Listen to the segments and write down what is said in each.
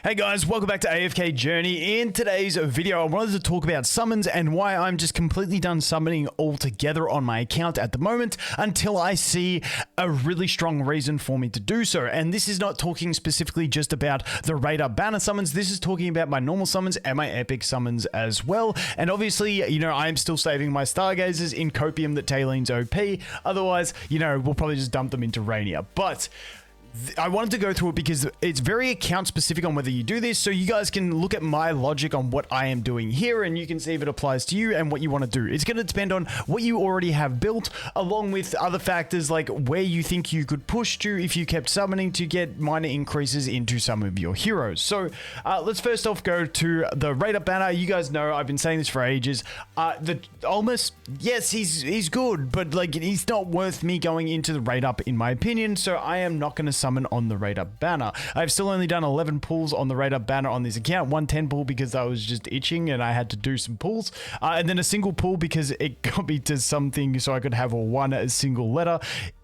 Hey guys, welcome back to AFK Journey. In today's video, I wanted to talk about summons and why I'm just completely done summoning altogether on my account at the moment until I see a really strong reason for me to do so. And this is not talking specifically just about the radar banner summons. This is talking about my normal summons and my epic summons as well. And obviously, you know, I'm still saving my stargazers in copium that Taylene's OP. Otherwise, you know, we'll probably just dump them into Rainier. But I wanted to go through it because it's very account specific on whether you do this, so you guys can look at my logic on what I am doing here and you can see if it applies to you and what you want to do. It's going to depend on what you already have built, along with other factors like where you think you could push to if you kept summoning to get minor increases into some of your heroes. So let's first off go to the rate up banner. You guys know I've been saying this for ages. Yes, he's good, but like he's not worth me going into the rate up in my opinion, so I am not going to summon on the rate up banner. I've still only done 11 pulls on the rate up banner on this account, 110 pull because I was just itching and I had to do some pulls, and then a single pull because it got me to something so I could have a single letter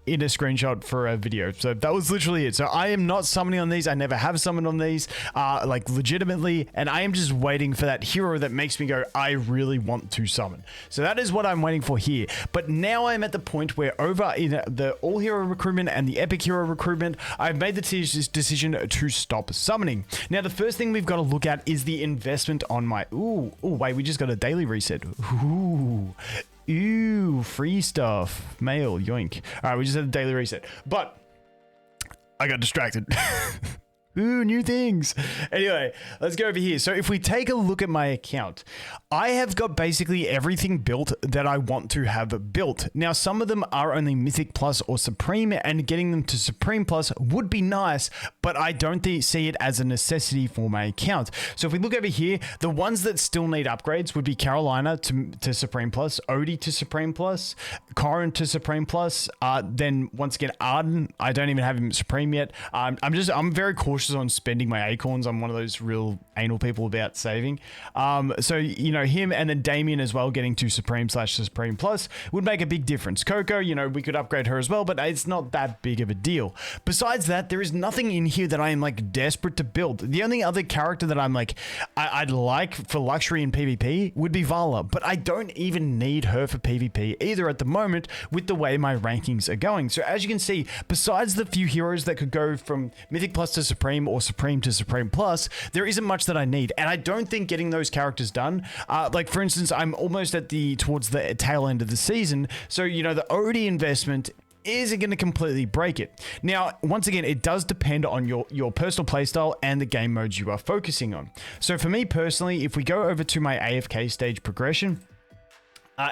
in a screenshot for a video. So that was literally it. So I am not summoning on these. I never have summoned on these, like legitimately, and I am just waiting for that hero that makes me go, I really want to summon. So that is what I'm waiting for here. But now I'm at the point where over in the all hero recruitment and the epic hero recruitment, I've made the decision to stop summoning. Now the first thing we've got to look at is the investment on my, wait, we just got a daily reset. Ooh, free stuff. Mail, yoink. All right, we just had a daily reset. But I got distracted. Ooh, new things. Anyway, let's go over here. So if we take a look at my account, I have got basically everything built that I want to have built. Now, some of them are only Mythic Plus or Supreme, and getting them to Supreme Plus would be nice, but I don't see it as a necessity for my account. So if we look over here, the ones that still need upgrades would be Carolina to Supreme Plus, Odie to Supreme Plus, Corrin to Supreme Plus, then once again, Arden, I don't even have him Supreme yet. I'm very cautious on spending my acorns. I'm one of those real anal people about saving. So, you know, him and then Damien as well getting to Supreme/Supreme Plus would make a big difference. Coco, you know, we could upgrade her as well, but it's not that big of a deal. Besides that, there is nothing in here that I am like desperate to build. The only other character that I'm like, I'd like for luxury in PvP would be Vala, but I don't even need her for PvP either at the moment with the way my rankings are going. So as you can see, besides the few heroes that could go from Mythic Plus to Supreme or Supreme to Supreme Plus, there isn't much that I need, and I don't think getting those characters done, like for instance, I'm almost at towards the tail end of the season, so you know the Odie investment isn't going to completely break it. Now, once again, it does depend on your personal playstyle and the game modes you are focusing on. So for me personally, if we go over to my AFK stage progression,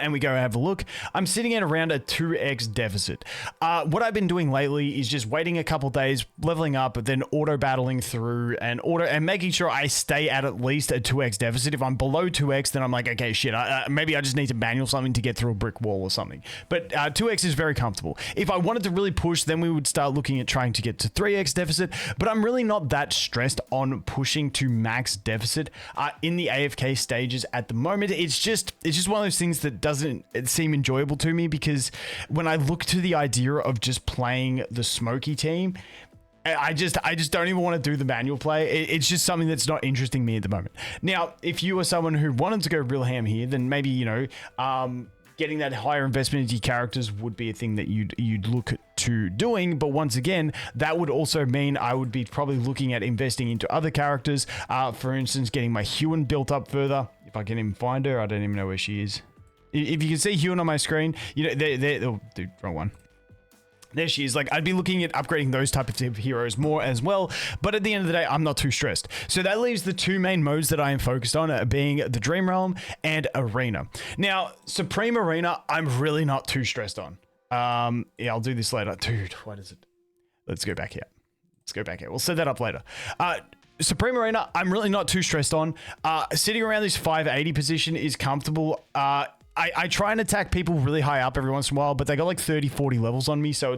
and we go have a look, I'm sitting at around a 2x deficit. What I've been doing lately is just waiting a couple days, leveling up, then auto battling through and making sure I stay at least a 2x deficit. If I'm below 2x, then I'm like, okay, shit, maybe I just need to manual something to get through a brick wall or something. But 2x is very comfortable. If I wanted to really push, then we would start looking at trying to get to 3x deficit, but I'm really not that stressed on pushing to max deficit in the AFK stages at the moment. It's just one of those things that doesn't seem enjoyable to me, because when I look to the idea of just playing the smoky team, I just don't even want to do the manual play. It's just something that's not interesting me at the moment. Now, if you are someone who wanted to go real ham here, then maybe, you know, getting that higher investment into your characters would be a thing that you'd look to doing. But once again, that would also mean I would be probably looking at investing into other characters. For instance, getting my Huon built up further. If I can even find her, I don't even know where she is. If you can see Huon on my screen, you know, oh, dude, wrong one. There she is. Like, I'd be looking at upgrading those type of heroes more as well. But at the end of the day, I'm not too stressed. So that leaves the two main modes that I am focused on being the Dream Realm and Arena. Now, Supreme Arena, I'm really not too stressed on. Yeah, I'll do this later. Dude, what is it? Let's go back here. We'll set that up later. Supreme Arena, I'm really not too stressed on. Sitting around this 580 position is comfortable. I try and attack people really high up every once in a while, but they got like 30, 40 levels on me. So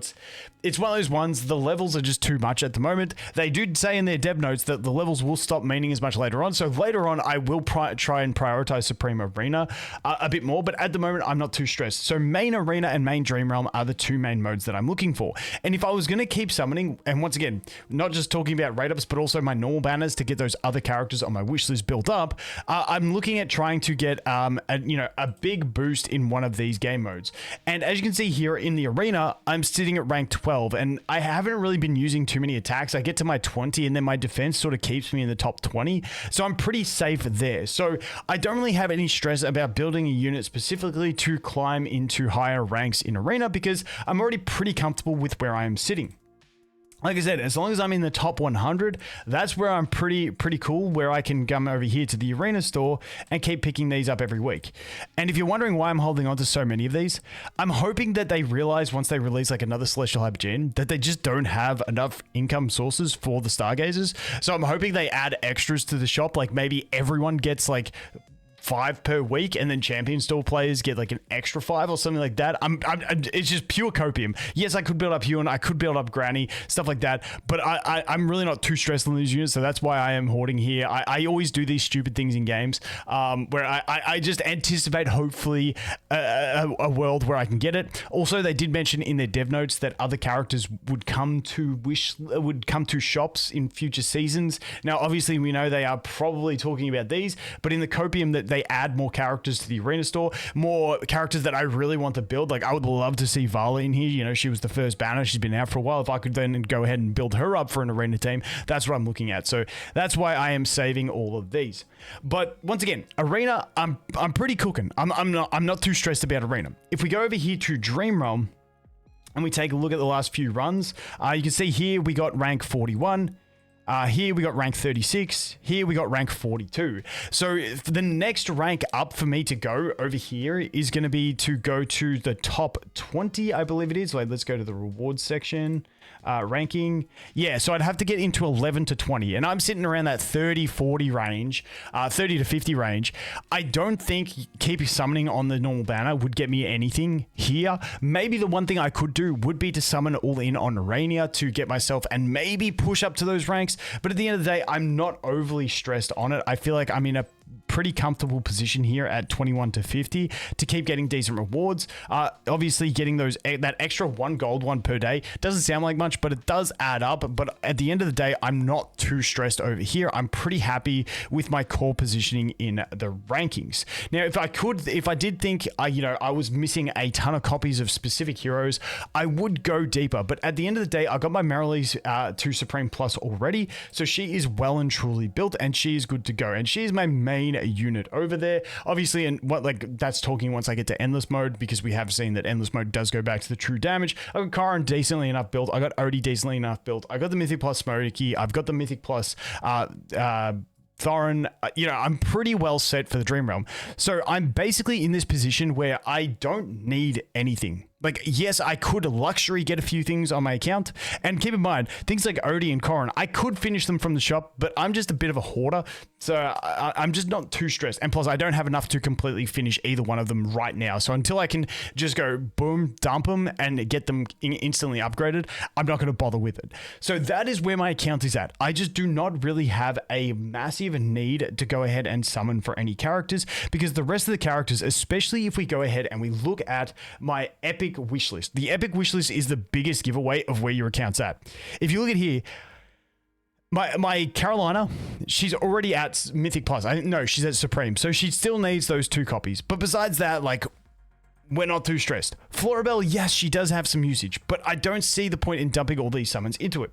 it's one of those ones, the levels are just too much at the moment. They do say in their dev notes that the levels will stop meaning as much later on. So later on, I will try and prioritize Supreme Arena a bit more. But at the moment, I'm not too stressed. So main Arena and main Dream Realm are the two main modes that I'm looking for. And if I was going to keep summoning, and once again, not just talking about rate ups, but also my normal banners to get those other characters on my wish list built up, I'm looking at trying to get a big boost in one of these game modes. And as you can see here in the arena, I'm sitting at rank 12, and I haven't really been using too many attacks. I get to my 20, and then my defense sort of keeps me in the top 20. So I'm pretty safe there. So I don't really have any stress about building a unit specifically to climb into higher ranks in arena, because I'm already pretty comfortable with where I am sitting. Like I said, as long as I'm in the top 100, that's where I'm pretty cool, where I can come over here to the arena store and keep picking these up every week. And if you're wondering why I'm holding on to so many of these, I'm hoping that they realize once they release like another Celestial Hypergen that they just don't have enough income sources for the Stargazers. So I'm hoping they add extras to the shop, like maybe everyone gets like 5 per week, and then champion store players get like an extra 5 or something like that. It's just pure copium. Yes, I could build up Huon, I could build up Granny, stuff like that, but I'm really not too stressed on these units, so that's why I am hoarding here. I always do these stupid things in games where I just anticipate hopefully a world where I can get it. Also, they did mention in their dev notes that other characters would come to shops in future seasons. Now, obviously, we know they are probably talking about these, but in the copium that they add more characters to the arena store, more characters that I really want to build. Like, I would love to see Vala in here. You know, she was the first banner. She's been out for a while. If I could then go ahead and build her up for an arena team, that's what I'm looking at. So that's why I am saving all of these. But once again, arena, I'm pretty cooking. I'm not too stressed about arena. If we go over here to Dream Realm and we take a look at the last few runs, you can see here we got rank 41. Here we got rank 36. Here we got rank 42. So the next rank up for me to go over here is going to be to go to the top 20, I believe it is. Wait, let's go to the rewards section. Ranking. Yeah, so I'd have to get into 11 to 20, and I'm sitting around that 30, 40 range, 30 to 50 range. I don't think keep summoning on the normal banner would get me anything here. Maybe the one thing I could do would be to summon all in on Urania to get myself and maybe push up to those ranks, but at the end of the day, I'm not overly stressed on it. I feel like I'm in a pretty comfortable position here at 21 to 50 to keep getting decent rewards. Obviously getting that extra 1 gold one per day doesn't sound like much, but it does add up. But at the end of the day, I'm not too stressed over here. I'm pretty happy with my core positioning in the rankings. Now, if I did think I was missing a ton of copies of specific heroes, I would go deeper. But at the end of the day, I got my Marlies to Supreme Plus already, so she is well and truly built, and she is good to go. And she is my main unit over there, obviously. And that's talking once I get to endless mode, because we have seen that endless mode does go back to the true damage. I got Karin decently enough built. I got Odie decently enough built. I got the Mythic Plus Smokey. I've got the Mythic Plus Thorin. I'm pretty well set for the Dream Realm. So I'm basically in this position where I don't need anything. Like, yes, I could luxury get a few things on my account. And keep in mind, things like Odie and Corrin, I could finish them from the shop, but I'm just a bit of a hoarder. So I'm just not too stressed. And plus, I don't have enough to completely finish either one of them right now. So until I can just go boom, dump them and get them instantly upgraded, I'm not going to bother with it. So that is where my account is at. I just do not really have a massive need to go ahead and summon for any characters, because the rest of the characters, especially if we go ahead and we look at my epic wishlist. The epic wishlist is the biggest giveaway of where your account's at. If you look at here, my Carolina, she's already at Mythic Plus. No, she's at Supreme, so she still needs those 2 copies. But besides that, like, we're not too stressed. Florabelle, yes, she does have some usage, but I don't see the point in dumping all these summons into it.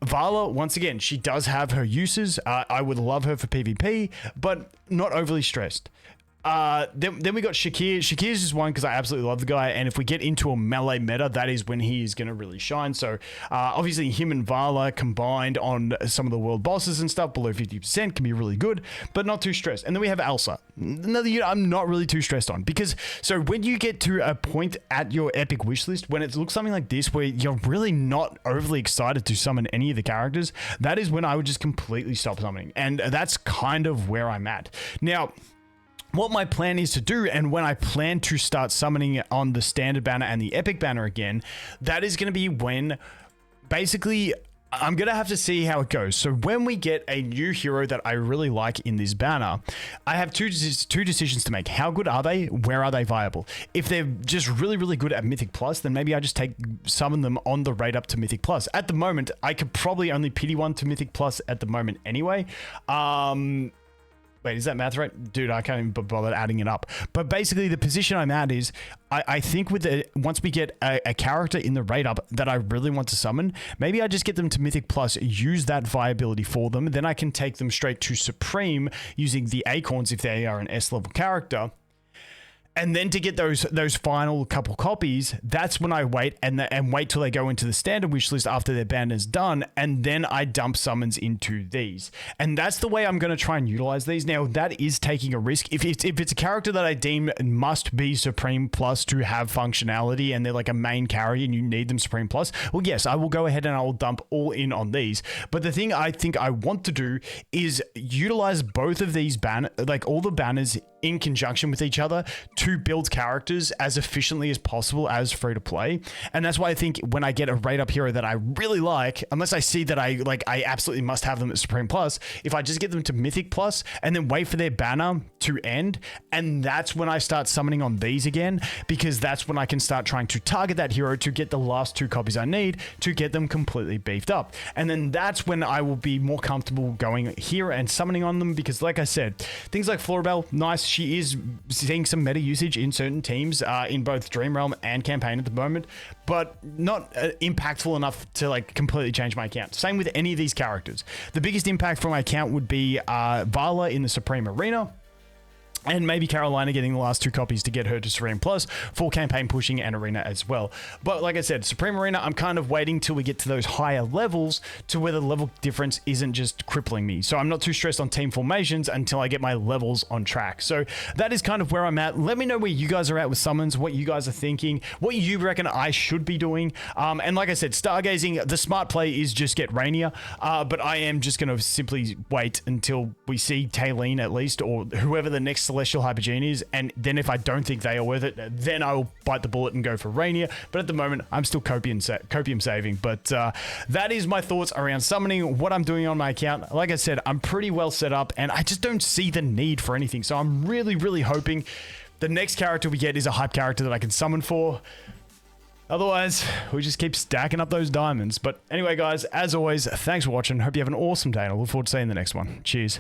Vala, once again, she does have her uses. I would love her for PvP, but not overly stressed. Then we got Shakir. Shakir's just one because I absolutely love the guy, and if we get into a melee meta, that is when he is going to really shine. So obviously him and Vala combined on some of the world bosses and stuff below 50% can be really good, but not too stressed. And then we have Elsa, another unit I'm not really too stressed on, because so when you get to a point at your epic wish list when it looks something like this where you're really not overly excited to summon any of the characters, that is when I would just completely stop summoning, and that's kind of where I'm at now. what my plan is to do, and when I plan to start summoning on the standard banner and the epic banner again, that is going to be when basically I'm going to have to see how it goes. So when we get a new hero that I really like in this banner, I have two decisions to make. How good are they? Where are they viable? If they're just really, really good at Mythic Plus, then maybe I just summon them on the raid up to Mythic Plus. At the moment, I could probably only pity one to Mythic Plus at the moment anyway. Wait, is that math right? Dude, I can't even bother adding it up. But basically, the position I'm at is, I think once we get a character in the raid up that I really want to summon, maybe I just get them to Mythic Plus, use that viability for them, then I can take them straight to Supreme using the Acorns if they are an S level character. And then to get those final couple copies, that's when I wait and wait till they go into the standard wish list after their ban is done, and then I dump summons into these. And that's the way I'm going to try and utilize these. Now, that is taking a risk. If it's a character that I deem must be Supreme Plus to have functionality, and they're like a main carry and you need them Supreme Plus, well, yes, I will go ahead and I will dump all in on these. But the thing I think I want to do is utilize both of these all the banners in conjunction with each other to build characters as efficiently as possible as free to play. And that's why I think when I get a raid up hero that I really like, unless I see that I absolutely must have them at Supreme Plus, if I just get them to Mythic Plus and then wait for their banner to end, and that's when I start summoning on these again, because that's when I can start trying to target that hero to get the last 2 copies I need to get them completely beefed up. And then that's when I will be more comfortable going here and summoning on them, because like I said, things like Florbell, nice. She is seeing some meta usage in certain teams in both Dream Realm and Campaign at the moment, but not impactful enough to like completely change my account. Same with any of these characters. The biggest impact for my account would be Vala in the Supreme Arena, and maybe Carolina getting the last 2 copies to get her to Supreme Plus for campaign pushing and arena as well. But like I said, Supreme Arena, I'm kind of waiting till we get to those higher levels to where the level difference isn't just crippling me. So I'm not too stressed on team formations until I get my levels on track. So that is kind of where I'm at. Let me know where you guys are at with summons, what you guys are thinking, what you reckon I should be doing. And like I said, stargazing, the smart play is just get Rainier. But I am just going to simply wait until we see Taylene at least, or whoever the next Celestial Hypergene is, and then if I don't think they are worth it, then I'll bite the bullet and go for Rainier. But at the moment, I'm still copium saving. But that is my thoughts around summoning, what I'm doing on my account. Like I said, I'm pretty well set up, and I just don't see the need for anything. So I'm really, really hoping the next character we get is a hype character that I can summon for. Otherwise, we just keep stacking up those diamonds. But anyway, guys, as always, thanks for watching. Hope you have an awesome day, and I look forward to seeing you in the next one. Cheers.